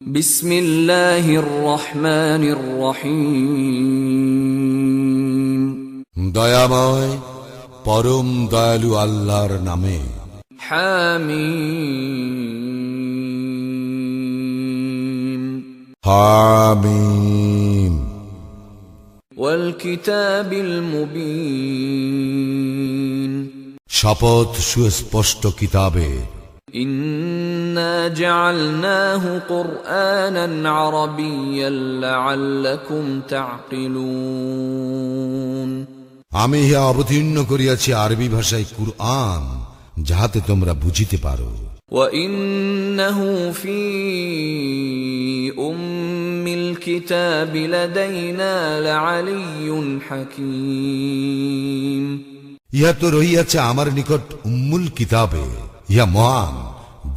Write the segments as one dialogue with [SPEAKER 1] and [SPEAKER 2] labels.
[SPEAKER 1] বিসমিল্লাহির রহমানির রহিম।
[SPEAKER 2] দয়াময় পরম দয়ালু আল্লাহর নামে।
[SPEAKER 1] হামিম
[SPEAKER 2] হামিম।
[SPEAKER 1] ওয়াল কিতাবিল মুবিন।
[SPEAKER 2] শপথ সুস্পষ্ট কিতাবে।
[SPEAKER 1] ইন্না জাআলনাহু কুরআনান আরাবিয়্যান লাআল্লাকুম তা'কিলুন।
[SPEAKER 2] আমি ইহা অবতীর্ণ করিয়াছি আরবি ভাষায় কুরআন, যাহাতে তোমরা বুঝিতে পারো।
[SPEAKER 1] ওয়া ইন্নাহু ফী উম্মিল কিতাবি লাদাইনা লাআলিয়্যুন হাকীম।
[SPEAKER 2] ইহা তো রহিয়াছে আমার নিকট উম্মুল কিতাবে, ইহা মহান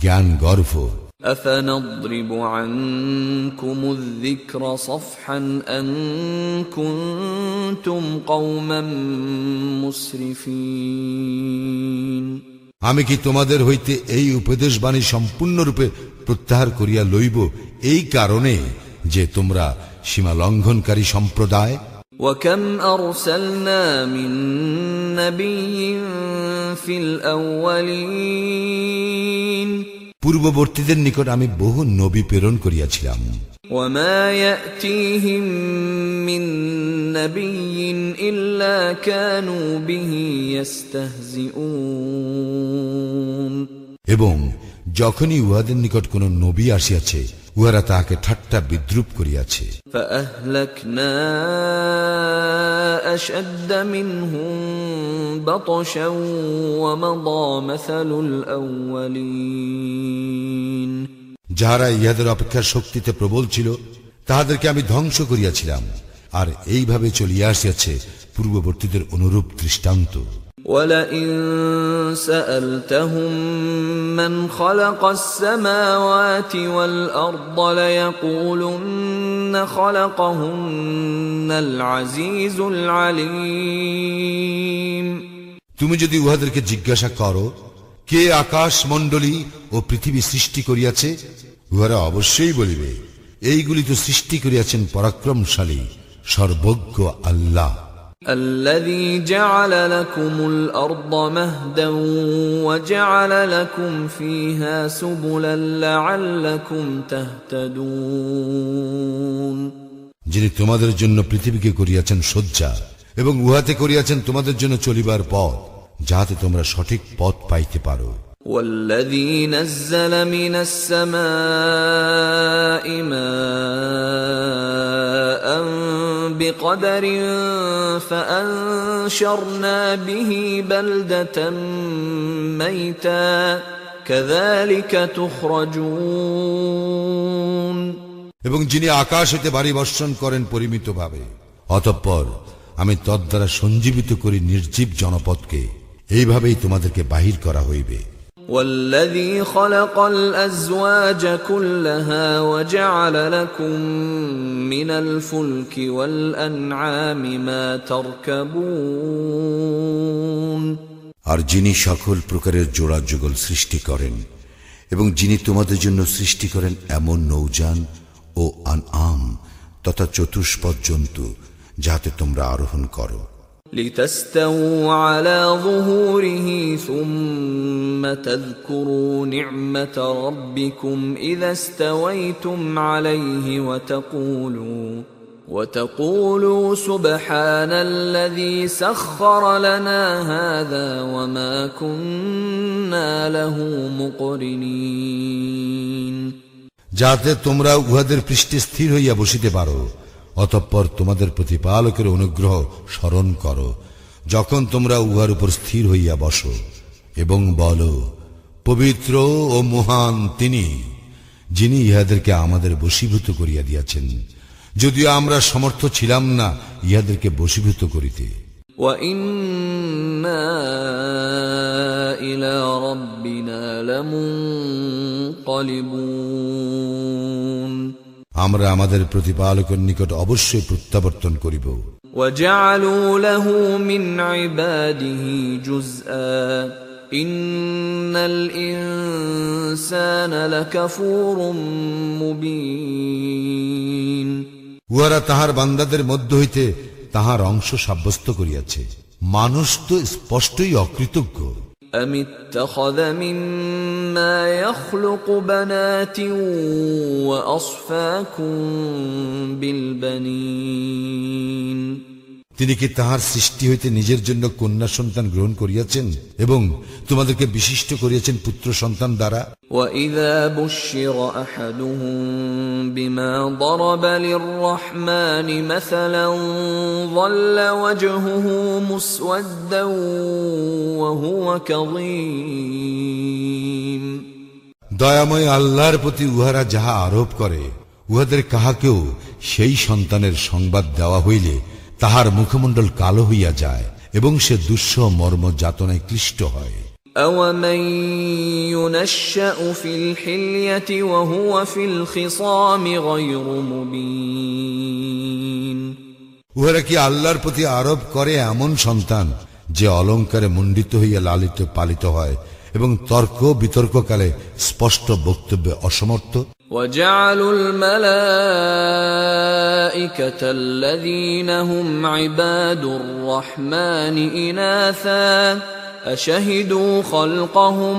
[SPEAKER 2] জ্ঞান গর্ভ।
[SPEAKER 1] أفنضرب عنكم الذكر صفحا أن كنتم قوما مسرفين।
[SPEAKER 2] আমি কি তোমাদের হইতে এই উপদেশবাণী সম্পূর্ণরূপে প্রত্যাহার করিয়া লইব এই কারণে যে তোমরা সীমা লঙ্ঘনকারী সম্প্রদায়।
[SPEAKER 1] وكم أرسلنا من نبي في الأولين।
[SPEAKER 2] পূর্ববর্তীদের নিকট আমি বহু নবী প্রেরণ করিয়াছিলাম।
[SPEAKER 1] وما يأتيهم من نبي إلا كانوا به يستهزئون।
[SPEAKER 2] এবং যখনই উহাদের নিকট কোন নবী আসিয়াছে, উহারা তাহাকে ঠাট্টা বিদ্রুপ করিয়াছে।
[SPEAKER 1] فأهلكنا أشد منهم بطشا ومضى مثل الأولين।
[SPEAKER 2] যাহারা ইহাদের অপেক্ষা শক্তিতে প্রবল ছিল, তাহাদেরকে আমি ধ্বংস করিয়াছিলাম, আর এইভাবে চলিয়া আসিয়াছে পূর্ববর্তীদের অনুরূপ দৃষ্টান্ত।
[SPEAKER 1] وَلَئِن سَأَلْتَهُم مَّنْ خَلَقَ السَّمَاوَاتِ وَالْأَرْضَ لَيَقُولُنَّ خَلَقَهُنَّ الْعَزِيزُ الْعَلِيمُ।
[SPEAKER 2] তুমি যদি উহাদেরকে জিজ্ঞাসা করো, কে আকাশ মণ্ডলী ও পৃথিবী সৃষ্টি করিয়াছে, উহারা অবশ্যই বলিবে, এইগুলি তো সৃষ্টি করিয়াছেন পরাক্রমশালী সর্বজ্ঞ আল্লাহ।
[SPEAKER 1] الذي جعل لكم الأرض مهدا وجعل لكم فيها سبلا لعلكم تهتدون।
[SPEAKER 2] যিনি তোমাদের জন্য পৃথিবীকে করিয়াছেন শয্যা এবং উহাতে করিয়াছেন তোমাদের জন্য চলিবার পথ, যাহাতে তোমরা সঠিক পথ পাইতে পারো।
[SPEAKER 1] والذي نزل من السماء ماء بقدر فأنشرنا به بلدة ميتا كذلك تخرجون।
[SPEAKER 2] এবং যিনি আকাশ হইতে বাড়ি বর্ষণ করেন পরিমিতভাবে, অতঃপর আমি তদ্বারা সঞ্জীবিত করি নির্জীব জনপদকে, এইভাবেই তোমাদেরকে বাহির করা হইবে।
[SPEAKER 1] والذي خلق الأزواج كلها وجعل لكم من الفلك والأنعام ما تركبون।
[SPEAKER 2] আর যিনি সকল প্রকারের জোড়া যুগল সৃষ্টি করেন এবং যিনি তোমাদের জন্য সৃষ্টি করেন এমন নৌযান ও আনআম তথা চতুষ্পদ জন্তু, যাহাতে তোমরা আরোহণ করো।
[SPEAKER 1] لتستووا على ظهوره ثم تذكروا نعمة ربكم إذا استويتم عليه وتقولوا سبحان الذي سخر لنا هذا وما كنا له مقرنين।
[SPEAKER 2] যাতে তোমরা উহাদের পৃষ্ঠে স্থির হইয়া বসিতে পারো, অতঃপর তোমাদের প্রতিপালকের অনুগ্রহ স্মরণ করো যখন তোমরা উহার উপর স্থির হইয়া বসো, এবং বলো, পবিত্র ও মহান তিনি, যিনি ইহাদেরকে আমাদের বশীভূত করিয়া দিয়াছেন, যদিও আমরা সমর্থ ছিলাম না ইহাদেরকে বশীভূত করিতে।
[SPEAKER 1] وَإِنَّا إِلَى رَبِّنَا لَمُنقَلِبُونَ।
[SPEAKER 2] আমরা আমাদের প্রতিপালকের নিকট অবশ্যই প্রত্যাবর্তন করিব।
[SPEAKER 1] وَجَعَلُوا لَهُ مِنْ عِبَادِهِ جُزْءًا إِنَّ الْإِنسَانَ لَكَفُورٌ مُبِينٌ।
[SPEAKER 2] উহারা তাহার বান্দাদের মধ্য হইতে তাহার অংশ সাব্যস্ত করিয়াছে। মানুষ তো স্পষ্টই অকৃতজ্ঞ।
[SPEAKER 1] أم اتخذ مما يخلق بنات وأصفاكم بالبنين
[SPEAKER 2] তিনি কি তাহার সৃষ্টি হইতে নিজের জন্য কন্যা সন্তান গ্রহণ করিয়াছেন এবং তোমাদেরকে বিশিষ্ট করিয়াছেন পুত্র সন্তান দ্বারা?
[SPEAKER 1] وَإِذَا بُشِّرَ أَحَدُهُم بِمَا ضَرَبَ لِلرَّحْمَنِ مَثَلًا ظَلَّ وَجْهُهُ مُسْوَدًّا وَهُوَ كَظِيمٌ
[SPEAKER 2] দয়াময় আল্লাহর প্রতি উহারা যাহা আরোপ করে, উহাদের কাহাকেও সেই সন্তানের সংবাদ দেওয়া হইলে তাহার মুখমণ্ডল কালো হইয়া যায় এবং সে দুঃসহ মর্ম যাতনায় ক্লিষ্ট হয়।
[SPEAKER 1] أَوَمَن يُنَشَّأُ فِي الْحِلْيَةِ وَهُوَ فِي الْخِصَامِ غَيْرُ مُبِينٍ
[SPEAKER 2] উহারা কি আল্লাহর প্রতি আরোপ করে এমন সন্তান যে অলঙ্কারে মণ্ডিত হইয়া লালিত পালিত হয় এবং তর্ক বিতর্ককালে স্পষ্ট বক্তব্যে অসমর্থ?
[SPEAKER 1] وَجَعَلُوا الْمَلَائِكَةَ الَّذِينَ هُمْ عِبَادُ الرَّحْمَنِ إِنَاثًا أَشَهِدُوا خَلْقَهُمْ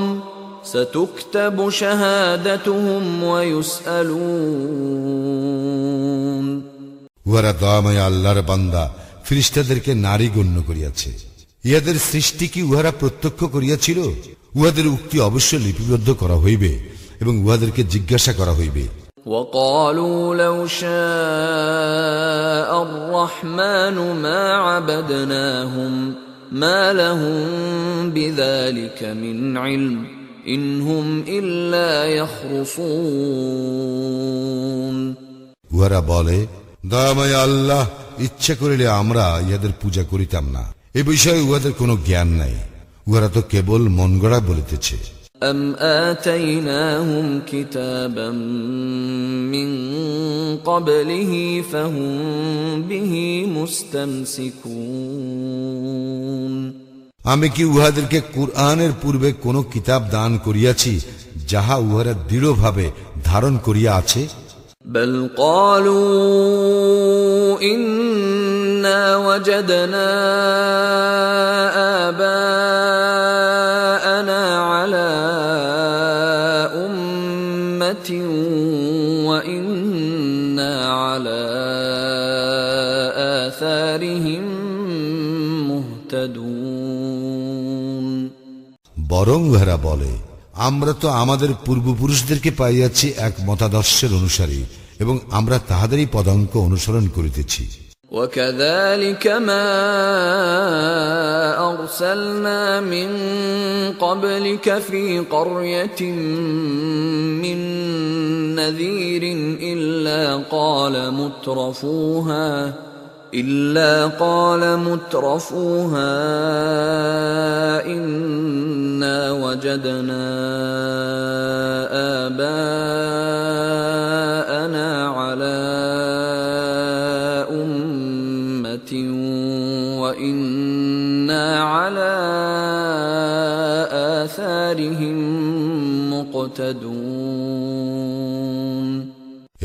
[SPEAKER 1] سَتُكْتَبُ شَهَادَتُهُمْ وَيُسْأَلُونَ
[SPEAKER 2] উহারা দয়াময় আল্লাহর বান্দা ফেরেশতাদেরকে নারী গণ্য করিয়াছে। ইহাদের সৃষ্টি কি উহারা প্রত্যক্ষ করিয়াছিল? উহাদের উক্তি অবশ্য লিপিবদ্ধ করা হইবে এবং উহাদেরকে জিজ্ঞাসা করা হইবে।
[SPEAKER 1] وَقَالُوا لَوْ شَاءَ الرَّحْمَنُ مَا عَبَدْنَاهُمْ مَا لَهُم بِذَلِكَ مِنْ عِلْمٍ إِنْ هُمْ إِلَّا يَخْرُصُونَ
[SPEAKER 2] উহারা বলে, দয়াময় আল্লাহ ইচ্ছা করিলে আমরা ইহাদের পূজা করিতাম না। এ বিষয়ে উহাদের কোনো জ্ঞান নাই, উহারা তো কেবল মন গড়া বলিতেছে।
[SPEAKER 1] أَمْ آتَيْنَاهُمْ كِتَابًا مِّن قَبْلِهِ فَهُمْ بِهِ مُسْتَمْسِكُونَ
[SPEAKER 2] আমি কি উহাদেরকে কুরআনের পূর্বে কোন কিতাব দান করিয়াছি যাহা উহারা দৃঢ়ভাবে ধারণ করিয়া আছে?
[SPEAKER 1] بَلْ قَالُوا إِنَّا وَجَدْنَا آبَاءَنَا عَلَى أُمَّةٍ وَإِنَّا عَلَى آثَارِهِم مُهْتَدُونَ
[SPEAKER 2] বরং উহারা বলে, আমরা তো আমাদের পূর্বপুরুষদেরকে পাইয়াছি এক মতাদর্শের অনুসারী এবং আমরা তাহাদেরই পদাঙ্ক অনুসরণ করিতেছি।
[SPEAKER 1] وَكَذَلِكَ مَا أَرْسَلْنَا مِن قَبْلِكَ فِي قَرْيَةٍ مِّن نَّذِيرٍ إِلَّا قَالَ مُتْرَفُوهَا إِنَّا وَجَدْنَا آبَاءَنَا عَلَى أُمَّةٍ وَإِنَّا عَلَى آثَارِهِم مُقْتَدُونَ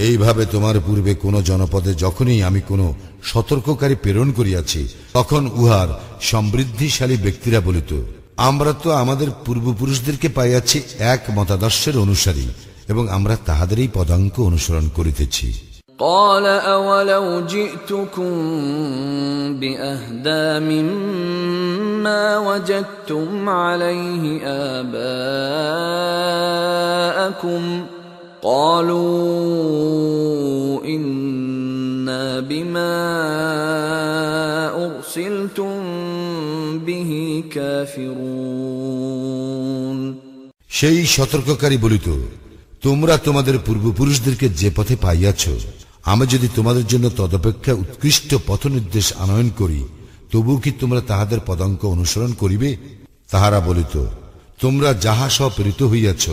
[SPEAKER 2] এইভাবে তোমার পূর্বে কোন জনপদে যখনই আমি কোন সতর্ককারী প্রেরণ করিয়াছি, তখন উহার সমৃদ্ধিশালী ব্যক্তিরা বলিত, আমরা তো আমাদের পূর্বপুরুষদেরকে পাইয়াছি এক মতাদর্শের অনুসারী এবং আমরা তাহাদেরই পদাঙ্ক অনুসরণ করিতেছি।
[SPEAKER 1] قَالَ أَوَلَوْ جِئْتُكُمْ بِأَهْدَىٰ مِمَّا وَجَدتُّمْ عَلَيْهِ آبَاءَكُمْ قَالُوا إِنَّا بِمَا أُرْسِلْتُمْ بِهِ كَافِرُونَ
[SPEAKER 2] সেই সতর্ককারী বলিত, তোমরা তোমাদের পূর্বপুরুষদেরকে যে পথে পাইয়াছ, আমি যদি তোমাদের জন্য তদপেক্ষা উৎকৃষ্ট পথ নির্দেশ আনয়ন করি, তবু কি তোমরা তাহাদের পদাঙ্ক অনুসরণ করিবে? তাহারা বলিত, তোমরা যাহা সব প্রেরিত হইয়াছ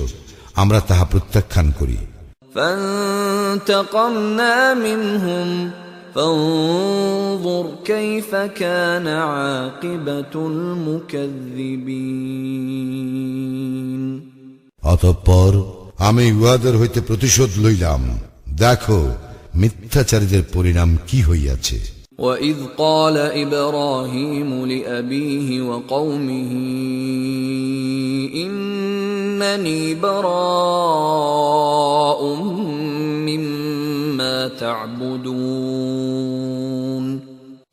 [SPEAKER 2] আমরা তাহা প্রত্যাখ্যান করি।
[SPEAKER 1] فانتقمنا منهم فانظر كيف كان عاقبة المكذبين
[SPEAKER 2] অতঃপর আমি উহাদের হইতে প্রতিশোধ লইলাম, দেখো মিথ্যাচারীদের পরিণাম কি হইয়াছে।
[SPEAKER 1] وَإِذْ قَالَ إِبْرَاهِيمُ لِأَبِيهِ وَقَوْمِهِ إِنَّنِي بَرَاءٌ مِّمَّا تَعْبُدُونَ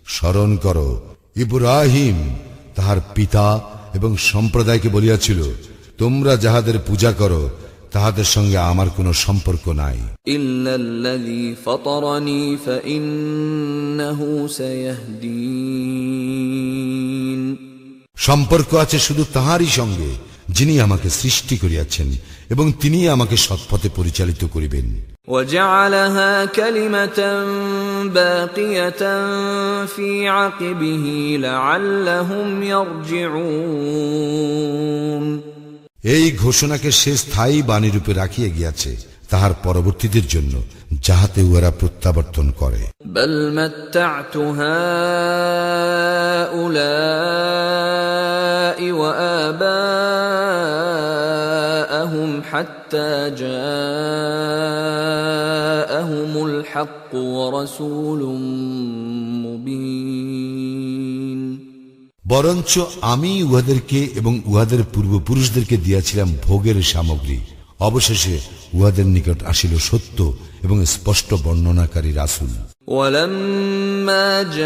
[SPEAKER 2] স্মরণ করো, ইব্রাহিম তাহার পিতা এবং সম্প্রদায়কে বলিয়াছিল, তোমরা যাহাদের পূজা করো তাহাদের সঙ্গে আমার কোনো সম্পর্ক নাই।
[SPEAKER 1] إِلَّا الَّذِي فَطَرَنِي فَإِنَّهُ سَيَهْدِينِ
[SPEAKER 2] সম্পর্ক আছে শুধু তাহারই সঙ্গে, যিনি আমাকে সৃষ্টি করিয়াছেন এবং তিনি আমাকে সৎপথে পরিচালিত করিবেন।
[SPEAKER 1] وَجَعَلَهَا كَلِمَةً بَاقِيَةً فِي عَقِبِهِ لَعَلَّهُمْ يَرْجِعُونَ
[SPEAKER 2] এই ঘোষণাকে সে স্থায়ী বাণীরূপে রাখিয়া গিয়াছে তাহার পরবর্তীদের জন্য, যাহাতে উহারা প্রত্যাবর্তন করে।
[SPEAKER 1] بَلْ مَتَّعْتُ هَؤُلَاءِ وَآبَاءَهُمْ حَتَّى جَاءَهُمُ الْحَقُّ وَرَسُولٌ مُبِينٌ
[SPEAKER 2] বরঞ্চ আমি উহাদেরকে এবং উহাদের পূর্বপুরুষদেরকে দিয়াছিলাম ভোগের সামগ্রী, অবশেষে উহাদের নিকট আসিল সত্য এবং স্পষ্ট বর্ণনাকারী রাসূল।
[SPEAKER 1] وَلَمَّا جَاءَهُمُ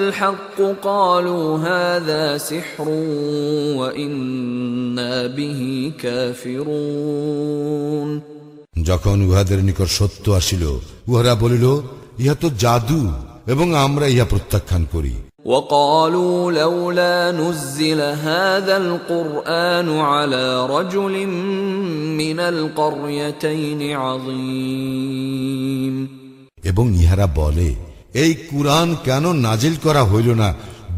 [SPEAKER 1] الْحَقُّ قَالُوا هَذَا سِحْرٌ وَإِنَّا بِهِ كَافِرُونَ
[SPEAKER 2] যখন উহাদের নিকট সত্য আসিল, উহারা বলিল, ইহা তো জাদু এবং আমরা ইহা প্রত্যাখ্যান করি।
[SPEAKER 1] وَقَالُوا لَوْلَا نُزِّلَ هَذَا الْقُرْآنُ عَلَى رَجُلٍ مِّنَ الْقَرْيَتَيْنِ عَظِيمٍ
[SPEAKER 2] এবং ইহারা বলে, এই কুরআন কেন নাজিল করা হইল না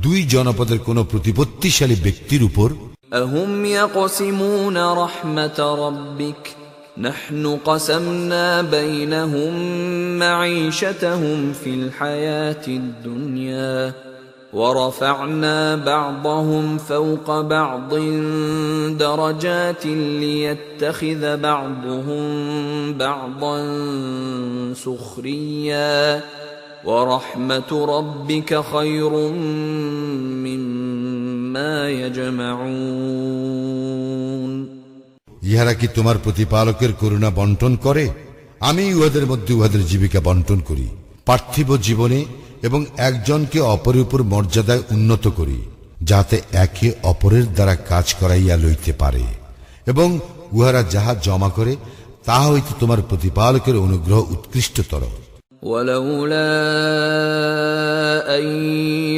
[SPEAKER 2] দুই জনপদের কোন প্রতিপত্তিশালী ব্যক্তির উপর?
[SPEAKER 1] أَهُمْ يَقْسِمُونَ رَحْمَةَ رَبِّكَ نَحْنُ قَسَمْنَا بَيْنَهُمْ مَعِيشَتَهُمْ فِي الْحَيَاةِ الدُّنْيَا وَرَفَعْنَا بَعْضَهُمْ فَوْقَ بَعْضٍ دَرَجَاتٍ لِيَتَّخِذَ بَعْضُهُمْ بَعْضًا سُخْرِيًّا وَرَحْمَةُ رَبِّكَ خَيْرٌ مِّمَّا يَجْمَعُونَ
[SPEAKER 2] ইহারা কি তোমার প্রতিপালকের করুণা বন্টন করে? আমি উহাদের মধ্যে উহাদের জীবিকা বন্টন করি, পার্থিব জীবনে, এবং একজনকে অপরের উপর মর্যাদায় উন্নত করি, যাতে একে অপরের দ্বারা কাজ করাইয়া লইতে পারে, এবং উহারা যাহা জমা করে তাহা হইতে তোমার প্রতিপালকের অনুগ্রহ উৎকৃষ্টতর।
[SPEAKER 1] ولولا أن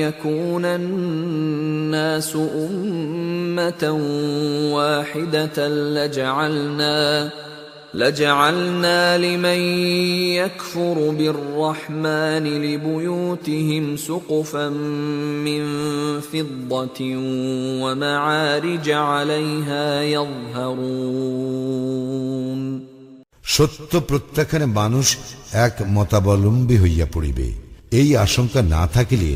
[SPEAKER 1] يكون الناس أمة واحدة لجعلنا لمن يكفر بالرحمن لبيوتهم سقفا من فضة ومعارج عليها يظهرون
[SPEAKER 2] সত্য প্রত্যাখ্যানে মানুষ এক মতাবলম্বী হইয়া পড়িবে। এই আশঙ্কা না থাকিলে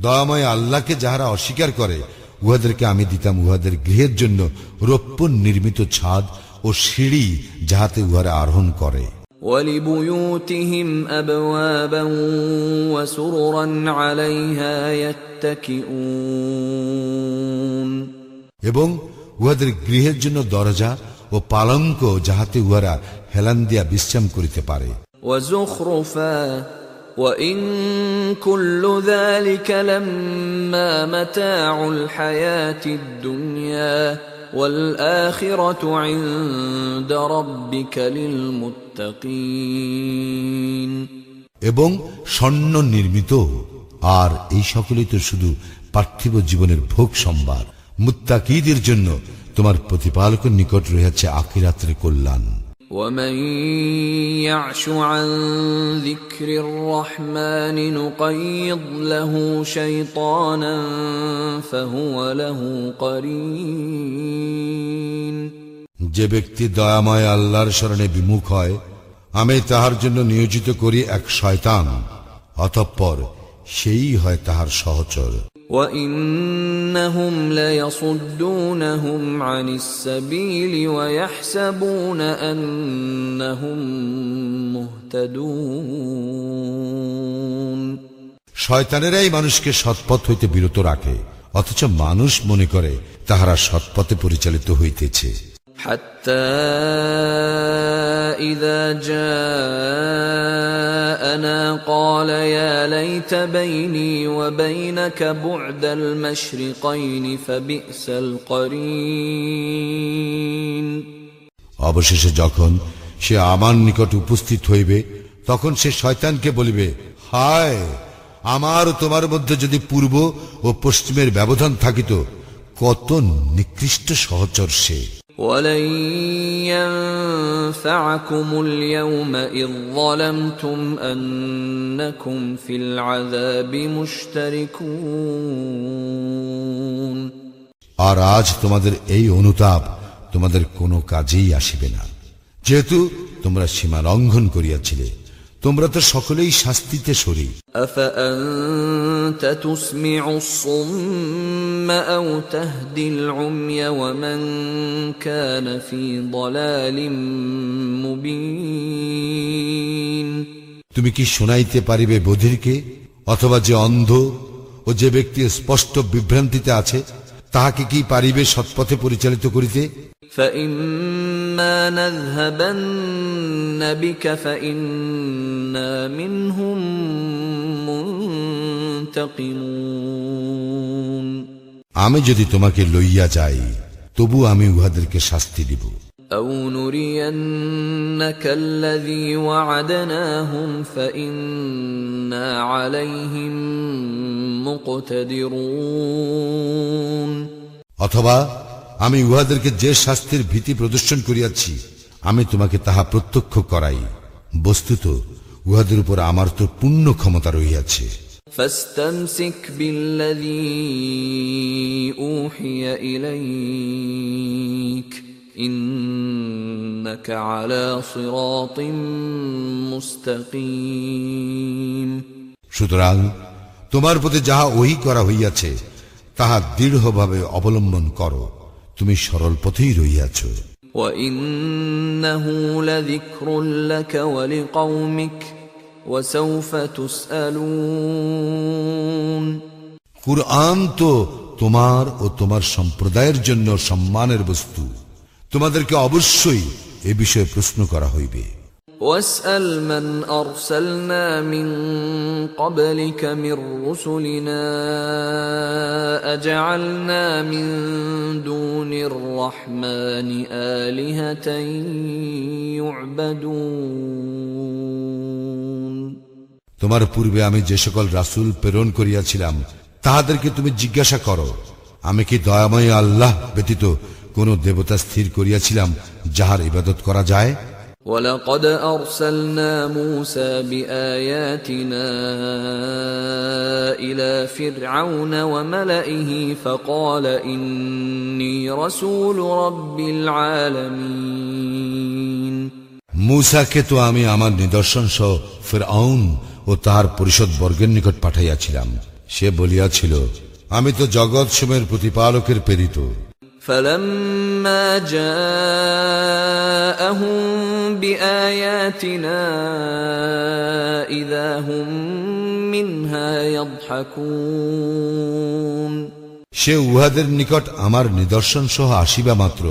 [SPEAKER 2] দয়াময় আল্লাহকে যাহারা অস্বীকার করে, উহাদেরকে আমি দিতাম উহাদের গৃহের জন্য রৌপ্য নির্মিত ছাদ ও সিঁড়ি, যাহাতে উহারা আরোহণ করে।
[SPEAKER 1] وَلِبُيُوتِهِمْ أَبْوَابًا وَسُرُرًا عَلَيْهَا يَتَّكِئُونَ
[SPEAKER 2] এবং উহাদের গৃহের জন্য দরজা ও পালঙ্ক, যাহাতে উহারা হেলান দিয়া বিশ্রাম করিতে পারে।
[SPEAKER 1] وَزُخْرُفًا وَإِن كُلُّ ذَلِكَ لَمَّا مَتَاعُ الْحَيَاةِ الدُّنْيَا وَالْآخِرَةُ عِندَ رَبِّكَ لِلْمُتَّقِينَ
[SPEAKER 2] এবং স্বর্ণ নির্মিত, আর এই সকলেই তো শুধু পার্থিব জীবনের ভোগ সম্ভার। মুত্তাকীদের জন্য তোমার প্রতিপালকের নিকট রয়েছে আখিরাতের কল্যাণ।
[SPEAKER 1] وَمَن يَعْشُ عَن ذِكْرِ الرَّحْمَنِ نُقَيِّضْ لَهُ شَيْطَانًا فَهُوَ لَهُ قَرِينٌ
[SPEAKER 2] যে ব্যক্তি দয়াময় আল্লাহর শরণে বিমুখ হয়, আমি তাহার জন্য নিয়োজিত করি এক শয়তান, অতঃপর সেই হয় তাহার সহচর।
[SPEAKER 1] وَإِنَّهُمْ لَيَصُدُّونَهُمْ عَنِ السَّبِيلِ وَيَحْسَبُونَ أَنَّهُمْ مهتدون
[SPEAKER 2] শয়তানেরাই মানুষকে সৎপথ হইতে বিরত রাখে, অথচ মানুষ মনে করে তাহারা সৎপথে পরিচালিত হইতেছে।
[SPEAKER 1] حتى إذا جاءنا قال يا ليت بيني وبينك بعد المشرقين فبئس القرين
[SPEAKER 2] অবশেষে যখন সে আমার নিকট উপস্থিত হইবে, তখন সে শয়তানকে বলিবে, হায়, আমার ও তোমার মধ্যে যদি পূর্ব ও পশ্চিমের ব্যবধান থাকিত, কত নিকৃষ্ট সহচর সে।
[SPEAKER 1] ولن ينفعكم اليوم إذ ظلمتم أنكم في العذاب مشتركون
[SPEAKER 2] আর আজ তোমাদের এই অনুতাপ তোমাদের কোনো কাজেই আসিবে না, যেহেতু তোমরা সীমা লঙ্ঘন করিয়াছিলে। তোমরা তো সকলেই শাস্তিতে শরীক।
[SPEAKER 1] أفأنت تسمع الصم أو تهدي العمي ومن كان في ضلال مبين
[SPEAKER 2] তুমি কি শোনাইতে পারিবে বধিরকে, অথবা যে অন্ধ ও যে ব্যক্তি স্পষ্ট বিভ্রান্তিতে আছে, তাহাকে কি পারিবে সৎপথে পরিচালিত করিতে?
[SPEAKER 1] فإما نذهبن بك فإنا منهم منتقمون
[SPEAKER 2] আমি যদি তোমাকে লইয়া যাই, তবু আমি উহাদেরকে শাস্তি দিব।
[SPEAKER 1] أو نرينك الذي وعدناهم فإنا عليهم مقتدرون
[SPEAKER 2] অথবা আমি উহাদেরকে যে শাস্তির ভীতি প্রদর্শন করিয়াছি, আমি তোমাকে তাহা প্রত্যক্ষ করাই। বস্তুত উহাদের উপর আমার তো পূর্ণ ক্ষমতা রহিয়াছে।
[SPEAKER 1] فاستمسك بالذي أوحي إليك إنك على صراط مستقيم
[SPEAKER 2] সুতরাং তোমার প্রতি যাহা ওহী করা হইয়াছে, তাহা দৃঢ়ভাবে অবলম্বন করো, তুমি সরল পথেই রহিয়াছ।
[SPEAKER 1] وإنه لذكر لك ولقومك وسوف تسألون
[SPEAKER 2] কুরআন তো তোমার ও তোমার সম্প্রদায়ের জন্য সম্মানের বস্তু, তোমাদেরকে অবশ্যই এ বিষয়ে প্রশ্ন করা হইবে।
[SPEAKER 1] واسأل من أرسلنا من قبلك من رسلنا أجعلنا من دون الرحمن آلهة يعبدون
[SPEAKER 2] তোমার পূর্বে আমি যে সকল রাসূল প্রেরণ করিয়াছিলাম, তাহাদেরকে তুমি জিজ্ঞাসা করো, আমি কি দয়াময় আল্লাহ ব্যতীত কোন দেবতা স্থির করিয়াছিলাম যাহার ইবাদত করা যায়?
[SPEAKER 1] ولقد أرسلنا موسى بآياتنا إلى فرعون وملئه فقال إني رسول رب العالمين
[SPEAKER 2] মূসাকে তো আমি আমার নিদর্শন সহ ফিরআউন ও তাহার পরিষদ বর্গের নিকট পাঠাইয়াছিলাম। সে বলিয়াছিল, আমি তো জগৎ সমূহের প্রতিপালকের প্রেরিত।
[SPEAKER 1] فلما جاءهم بآياتنا إذا هم منها يضحكون
[SPEAKER 2] সে উহাদের নিকট আমার নিদর্শন সহ আসিবা মাত্র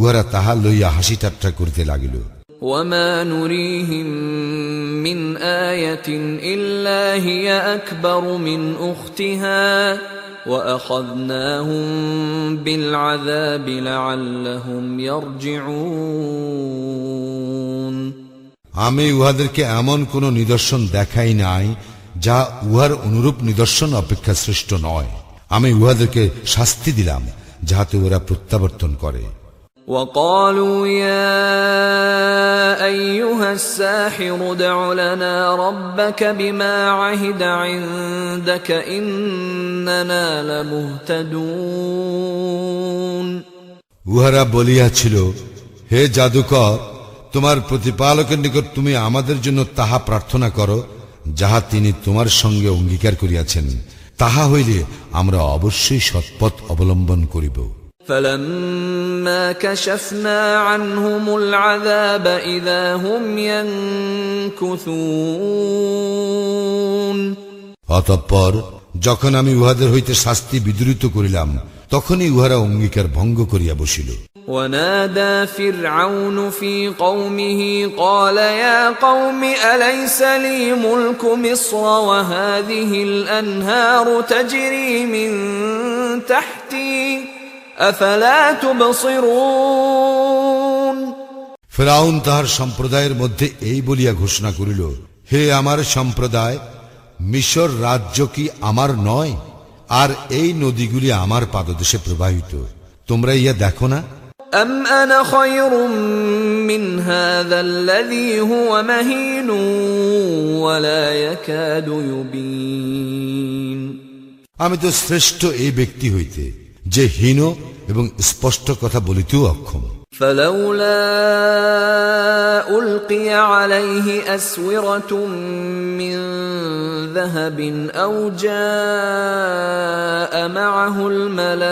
[SPEAKER 2] উহারা তাহা লইয়া হাসি ঠাট্টা করিতে লাগিল।
[SPEAKER 1] وما نريهم من آية إلا هي أكبر من أختها وأخذناهم بالعذاب لعلهم يرجعون
[SPEAKER 2] আমি উহাদেরকে এমন কোন নিদর্শন দেখাই নাই যা উহার অনুরূপ নিদর্শন অপেক্ষা শ্রেষ্ঠ নয়। আমি উহাদেরকে শাস্তি দিলাম যাহাতে ওরা প্রত্যাবর্তন করে।
[SPEAKER 1] وقالوا يا أيها الساحر ادع لنا ربك بما عهد عندك إننا لمهتدون
[SPEAKER 2] উহারা বলিয়াছিল, হে জাদুকর, তোমার প্রতিপালকের নিকট তুমি আমাদের জন্য তাহা প্রার্থনা করো যাহা তিনি তোমার সঙ্গে অঙ্গীকার করিয়াছেন, তাহা হইলে আমরা অবশ্যই সৎপথ অবলম্বন করিব।
[SPEAKER 1] فلما كشفنا عنهم العذاب إذا هم ينكثون
[SPEAKER 2] অতঃপর যখন আমি উহাদের হইতে শাস্তি বিদূরিত করিলাম তখনই উহারা অঙ্গীকার ভঙ্গ করিয়া বসিল।
[SPEAKER 1] ونادى فرعون في قومه قال يا قوم أليس لي ملك مصر وهذه الأنهار تجري من تحتي أفلا تبصرون
[SPEAKER 2] ফিরআউন তাহার সম্প্রদায়ের মধ্যে এই বলিয়া ঘোষণা করিল, হে আমার সম্প্রদায়, মিশর রাজ্য কি আমার নয়? আর এই নদীগুলি আমার পাদদেশে প্রবাহিত, তোমরা ইয়া দেখো না?
[SPEAKER 1] أم أنا خير من هذا الذي هو مهين ولا يكاد يبين
[SPEAKER 2] আমি তো শ্রেষ্ঠ এই ব্যক্তি হইতে যে হীন এবং স্পষ্ট কথা বলিতেও অক্ষম।
[SPEAKER 1] فلولا ألقي عليه أسورة من ذهب أو جاء معه الملائكة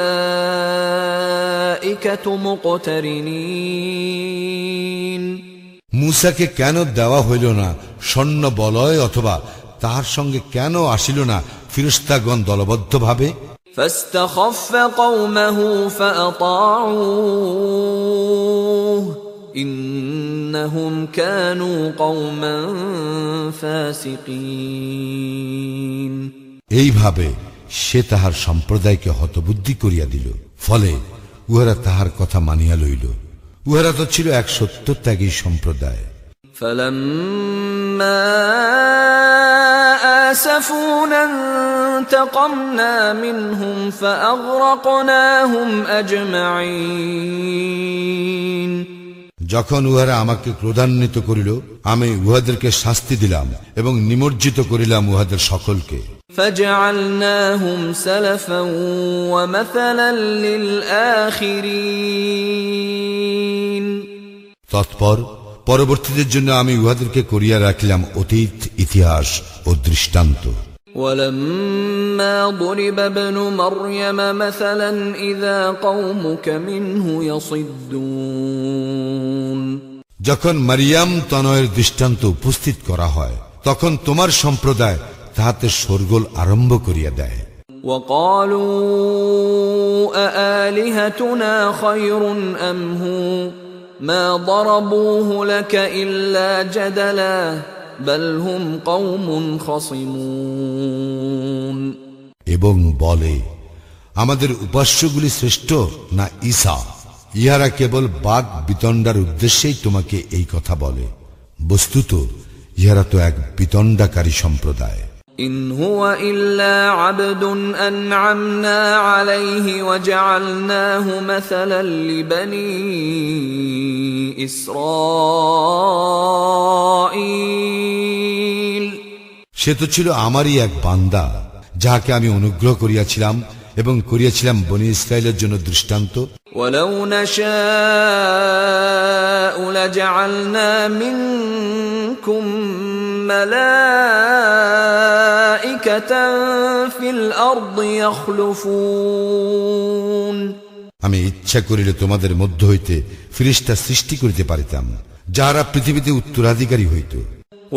[SPEAKER 1] مقترنين
[SPEAKER 2] মূসাকে কেন দেওয়া হইল না স্বর্ণ বলয়, অথবা তাহার সঙ্গে কেন আসিল না ফেরেশতাগণ দলবদ্ধভাবে?
[SPEAKER 1] فاستخف قومه فأطاعوه إنهم كانوا قوما فاسقين
[SPEAKER 2] এইভাবে সে তাহার সম্প্রদায়কে হতবুদ্ধি করিয়া দিল, ফলে উহারা তাহার কথা মানিয়া লইল। উহারা তো ছিল এক সত্যত্যাগী সম্প্রদায়।
[SPEAKER 1] فلما آسفونا انتقمنا منهم فأغرقناهم أجمعين
[SPEAKER 2] যখন উহারা আমাকে ক্রোধান্বিত করিল, আমি উহাদেরকে শাস্তি দিলাম এবং নিমজ্জিত করিলাম উহাদের সকলকে।
[SPEAKER 1] فجعلناهم سلفا ومثلا للآخرين
[SPEAKER 2] তৎপর পরবর্তীদের জন্য আমি উহাদেরকে করিয়া রাখিলাম অতীত ইতিহাস ও দৃষ্টান্ত।
[SPEAKER 1] ولما ضرب ابن مريم مثلا إذا قومك منه يصدون
[SPEAKER 2] যখন মারিয়াম তনয়ের দৃষ্টান্ত উপস্থিত করা হয়, তখন তোমার সম্প্রদায় তাহাতে শোরগোল আরম্ভ করিয়া দেয়।
[SPEAKER 1] وقالوا أآلهتنا خير أم هو ما ضربوه لك إلا جدلا بل هم قوم خصمون
[SPEAKER 2] এবং বলে, আমাদের উপাস্যগুলি শ্রেষ্ঠ না ঈসা? ইহারা কেবল বাক বিতণ্ডার উদ্দেশ্যেই তোমাকে এই কথা বলে। বস্তুত ইহারা তো এক বিতণ্ডাকারী সম্প্রদায়।
[SPEAKER 1] إن هو إلا عبد أنعمنا عليه وجعلناه مثلا لبني إسرائيل
[SPEAKER 2] সে তো ছিল আমারই এক বান্দা, যাহাকে আমি অনুগ্রহ করিয়াছিলাম এবং করিয়াছিলাম বনি ইসরায়েলের জন্য দৃষ্টান্ত।
[SPEAKER 1] ولو نشاء لجعلنا منكم ملائكة في الأرض يخلفون
[SPEAKER 2] আমি ইচ্ছা করিলে তোমাদের মধ্য হইতে ফেরেশতা সৃষ্টি করিতে পারিতাম, যাহারা পৃথিবীতে উত্তরাধিকারী হইত।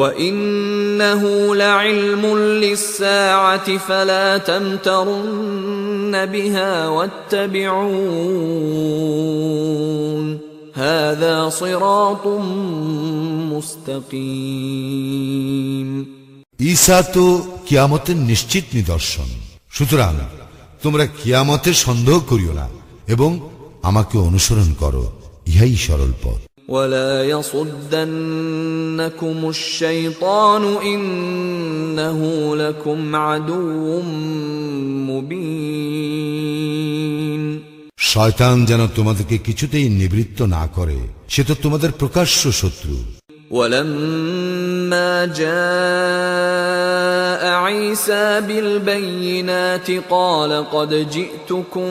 [SPEAKER 1] وإنه لعلم للساعة فلا تمترن بها واتبعون هذا صراط مستقيم
[SPEAKER 2] ঈসা তো কিয়ামতের নিশ্চিত নিদর্শন, সুতরাং তোমরা কিয়ামতের সন্দেহ করিও না এবং আমাকে অনুসরণ করো, ইহাই সরল পথ।
[SPEAKER 1] ولا يصدنكم الشيطان إنه لكم عدو مبين
[SPEAKER 2] শয়তান যেন তোমাদেরকে কিছুতেই নিবৃত্ত না করে, সে তো তোমাদের প্রকাশ্য শত্রু।
[SPEAKER 1] ولما جاء عيسى بالبينات قال قد جئتكم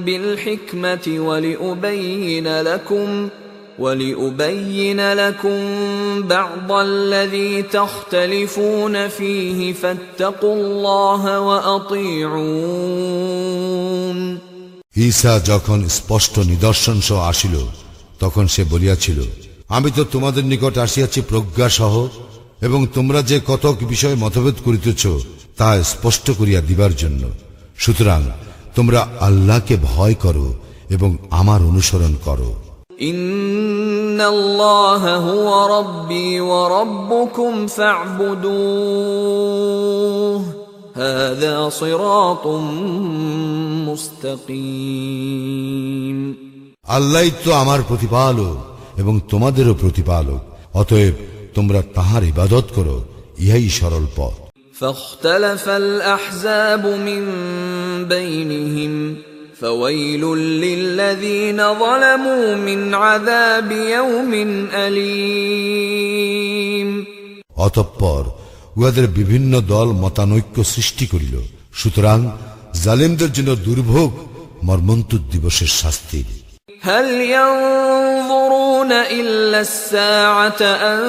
[SPEAKER 1] بالحكمة ولأبين لكم بعض الذي تختلفون فيه فاتقوا الله وأطيعون
[SPEAKER 2] ঈসা যখন স্পষ্ট নিদর্শন সহ আসিল, তখন সে বলিয়াছিল, আমি তো তোমাদের নিকট আসিয়াছি প্রজ্ঞা সহ, এবং তোমরা যে কতক বিষয়ে মতভেদ করিতেছ তা স্পষ্ট করিয়া দিবার জন্য। সুতরাং তোমরা আল্লাহকে ভয় করো এবং আমার অনুসরণ করো।
[SPEAKER 1] ইন্নাল্লাহা হুয়া রাব্বী ওয়া রাব্বুকুম ফা'বুদূহু হাযা সিরাতুম মুস্তাকিম।
[SPEAKER 2] আল্লাহই তো আমার প্রতিপালক এবং তোমাদেরও প্রতিপালক, অতএব তোমরা তাঁহার ইবাদত করো, ইহাই সরল পথ।
[SPEAKER 1] فاختلف الأحزاب من بينهم فويل للذين ظلموا من عذاب يوم أليم।
[SPEAKER 2] অতঃপর উহাদের বিভিন্ন দল মতানৈক্য সৃষ্টি করিল, সুতরাং জালিমদের জন্য দুর্ভোগ মর্মন্তুদ দিবসের শাস্তি।
[SPEAKER 1] هل ينظرون إلا الساعة أن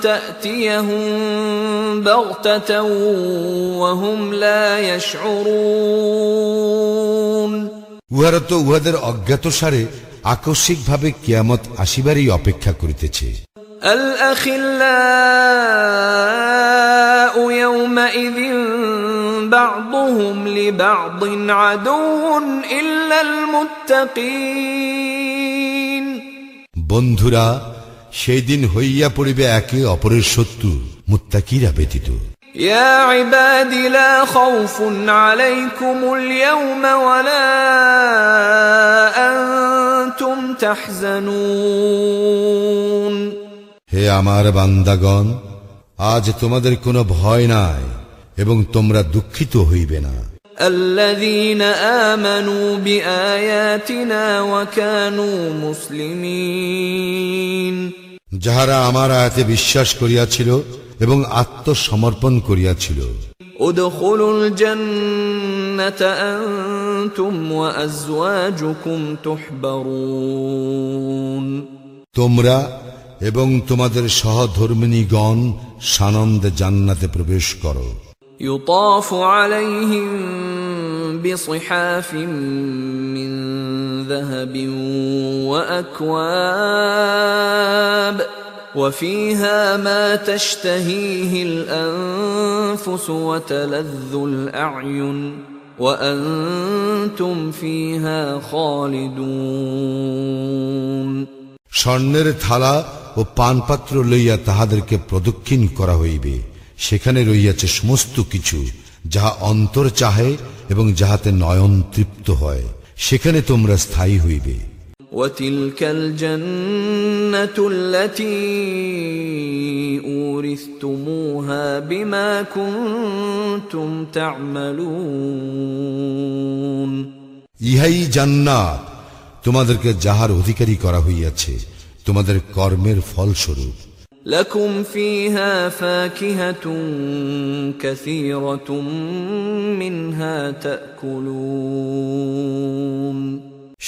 [SPEAKER 1] تأتيهم بغتة وهم لا يشعرون।
[SPEAKER 2] উহারা তো উহাদের অজ্ঞাতসারে আকস্মিকভাবে কিয়ামত আসিবারই অপেক্ষা করিতেছে।
[SPEAKER 1] الأخلاء يومئذ بعضهم لبعض عدو إلا المتقين।
[SPEAKER 2] বন্ধুরা সেই দিন হইয়া পড়িবে একে অপরের শত্রু, মুত্তাকিরা ব্যতীত।
[SPEAKER 1] يا عباد لا خوف عليكم اليوم ولا أنتم تحزنون।
[SPEAKER 2] হে আমার বান্দাগণ, আজ তোমাদের কোনো ভয় নাই এবং তোমরা দুঃখিত হইবে না।
[SPEAKER 1] الذين آمنوا بآياتنا وكانوا مسلمين।
[SPEAKER 2] যাহারা আমার আয়াতে বিশ্বাস করিয়াছিল এবং আত্মসমর্পণ করিয়াছিল।
[SPEAKER 1] ادخلوا الجنة أنتم وأزواجكم تحبرون।
[SPEAKER 2] তোমরা এবং তোমাদের সহধর্মিণীগণ সানন্দে জান্নাতে প্রবেশ করো।
[SPEAKER 1] يطاف عليهم بصحاف من ذهب وأكواب وفيها ما تشتهيه الأنفس وتلذ الأعين وأنتم فيها خالدون।
[SPEAKER 2] স্বর্ণের থালা ও পানপাত্র লইয়া তাহাদেরকে প্রদক্ষিণ করা হইবে, সেখানে রইয়াছে সমস্ত কিছু যাহা অন্তর চাহে এবং যাহাতে নয়ন তৃপ্ত হয়, সেখানে তোমরা স্থায়ী হইবে।
[SPEAKER 1] وتلك الجنة التي أورثتموها بما كنتم تعملون।
[SPEAKER 2] ইহাই জান্নাত, তোমাদেরকে যাহার অধিকারী করা হইয়াছে তোমাদের কর্মের ফলস্বরূপ।
[SPEAKER 1] لكم فيها فاكهة كثيرة منها تأكلون।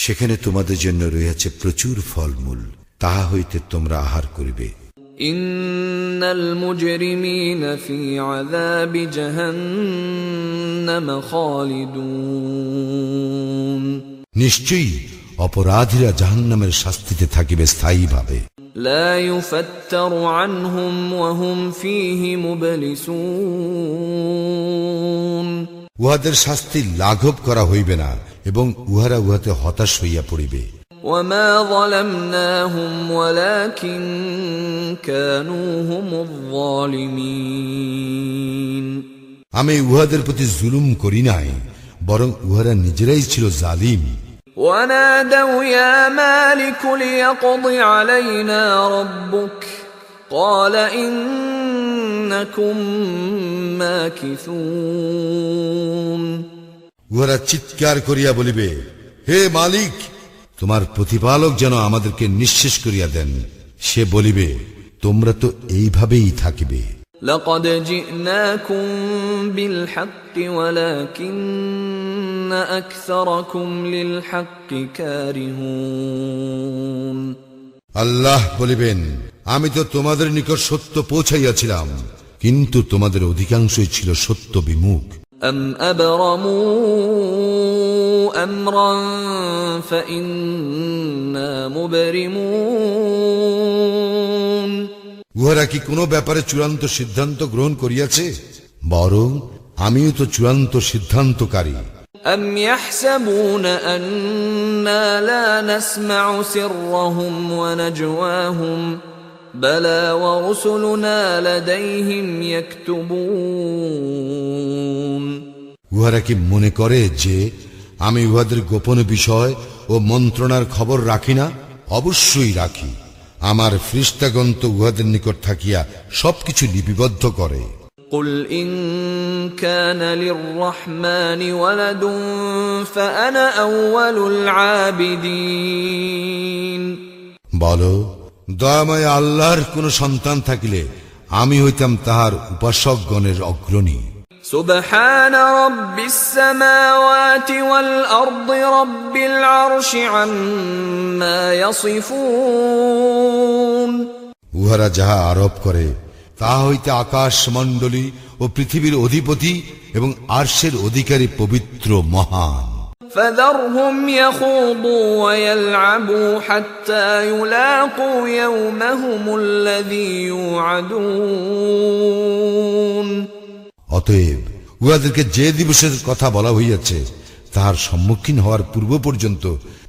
[SPEAKER 2] সেখানে তোমাদের জন্য রয়েছে প্রচুর ফলমূল, তাহা হইতে তোমরা আহার করিবে।
[SPEAKER 1] إن المجرمين في عذاب جهنم خالدون।
[SPEAKER 2] নিশ্চয়ই অপরাধীরা জাহান্নামের শাস্তিতে থাকিবে স্থায়ীভাবে।
[SPEAKER 1] لا يفتر عنهم وهم فيه مبلسون।
[SPEAKER 2] উহাদের শাস্তি লাঘব করা হইবে না এবং উহারা উহাতে হতাশ হইয়া পড়িবে।
[SPEAKER 1] وما ظلمناهم ولكن كانوا هم الظالمين।
[SPEAKER 2] আমি উহাদের প্রতি জুলুম করি নাই, বরং উহারা নিজেরাই ছিল জালিম।
[SPEAKER 1] ونادوا يا مالك ليقض علينا ربك قال إنكم ماكثون।
[SPEAKER 2] উহারা চিৎকার করিয়া বলিবে, হে মালিক, তোমার প্রতিপালক যেন আমাদেরকে নিঃশেষ করিয়া দেন। সে বলিবে, তোমরা তো এইভাবেই থাকিবে।
[SPEAKER 1] لقد جئناكم بالحق ولكن أكثركم للحق كارهون।
[SPEAKER 2] আল্লাহ বলিবেন, আমি তো তোমাদের নিকট সত্য পৌঁছাইয়াছিলাম, কিন্তু তোমাদের অধিকাংশই ছিল সত্য বিমুখ।
[SPEAKER 1] أم أبرموا أمرا فإنا مبرمون
[SPEAKER 2] উহারা কি কোনো ব্যাপারে চূড়ান্ত সিদ্ধান্ত গ্রহণ করিয়াছে? বরং আমিও তো চূড়ান্ত সিদ্ধান্তকারী।
[SPEAKER 1] أم يحسبون أنا لا نسمع سرهم ونجواهم بلى ورسلنا لديهم يكتبون
[SPEAKER 2] উহারা কি মনে করে যে আমি উহাদের গোপন বিষয় ও মন্ত্রণার খবর রাখি না? অবশ্যই রাখি। আমার ফেরেশতাগণ তো উহাদের নিকট থাকিয়া সবকিছু লিপিবদ্ধ করে।
[SPEAKER 1] قل إن كان للرحمن ولد فأنا أول العابدين
[SPEAKER 2] বলো, দয়াময় আল্লাহর কোন সন্তান থাকিলে আমি হইতাম তাহার উপাসকগণের অগ্রণী।
[SPEAKER 1] سبحان رب السماوات والأرض رب العرش عما يصفون
[SPEAKER 2] উহারা যাহা আরোপ করে তাহা হইতে আকাশ মণ্ডলী ও পৃথিবীর অধিপতি এবং আরশের অধিকারী পবিত্র মহান।
[SPEAKER 1] فذرهم يخوضوا ويلعبوا حتى يلاقوا يومهم الذي يوعدون
[SPEAKER 2] অতএব উহাদেরকে যে দিবসের কথা বলা হইয়াছে তাহার সম্মুখীন হওয়ার পূর্ব পর্যন্ত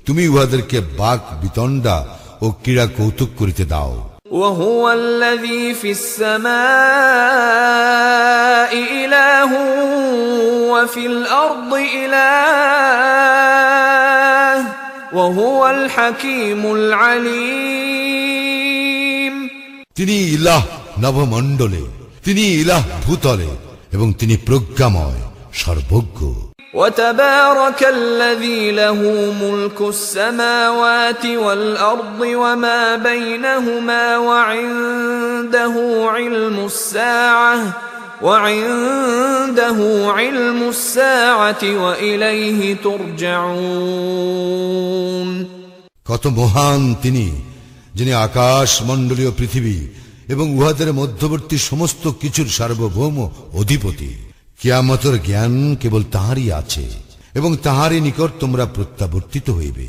[SPEAKER 2] তুমি উহাদেরকে বাক বিতণ্ডা ও ক্রীড়া কৌতুক করিতে দাও।
[SPEAKER 1] وهو الذي في السماء إله وفي الأرض إله وهو الحكيم العليم
[SPEAKER 2] তিনি ইলাহ নভমণ্ডলে, তিনি ইলাহ ভূতলে এবং তিনি প্রজ্ঞাময় সর্বজ্ঞ।
[SPEAKER 1] وتبارك الذي له ملك السماوات والأرض وما بينهما وعنده علم الساعة وإليه ترجعون
[SPEAKER 2] কত মহান তিনি, যিনি আকাশ মণ্ডলীয় পৃথিবী এবং উহাদের মধ্যবর্তী সমস্ত কিছুর সার্বভৌম অধিপতি। কিয়ামতের জ্ঞান কেবল তাহারই আছে এবং তাহারই নিকট তোমরা প্রত্যাবর্তিত হইবে।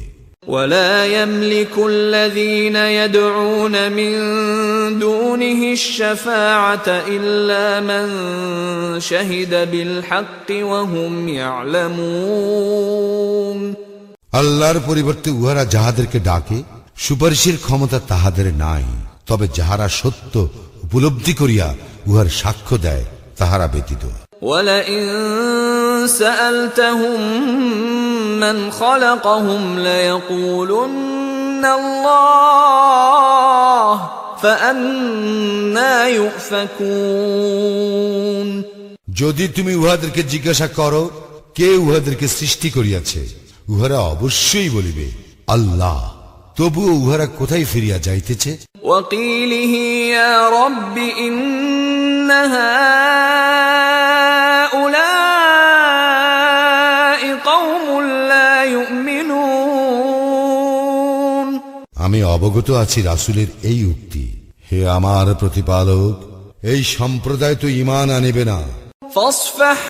[SPEAKER 1] ولا يملك الذين يدعون من دونه الشفاعة إلا من شهد بالحق وهم يعلمون
[SPEAKER 2] আল্লাহর পরিবর্তে উহারা যাহাদেরকে ডাকে সুপারিশের ক্ষমতা তাহাদের নাই, তবে যাহারা সত্য উপলব্ধি করিয়া উহার সাক্ষ্য দেয় তাহারা ব্যতীত।
[SPEAKER 1] ولئن سألتهم من خلقهم ليقولن الله فأنى يؤفكون
[SPEAKER 2] যদি তুমি উহাদেরকে জিজ্ঞাসা করো কে উহাদেরকে সৃষ্টি করিয়াছে, উহারা অবশ্যই বলিবে আল্লাহ। তবুও উহারা কোথায় ফিরিয়া যাইতেছে?
[SPEAKER 1] وقيله يا رب إن هؤلاء قوم لا يؤمنون
[SPEAKER 2] আমি অবগত আছি রাসূলের এই উক্তি, হে আমার প্রতিপালক, এই সম্প্রদায় তো ঈমান আনিবে না।
[SPEAKER 1] فاصفح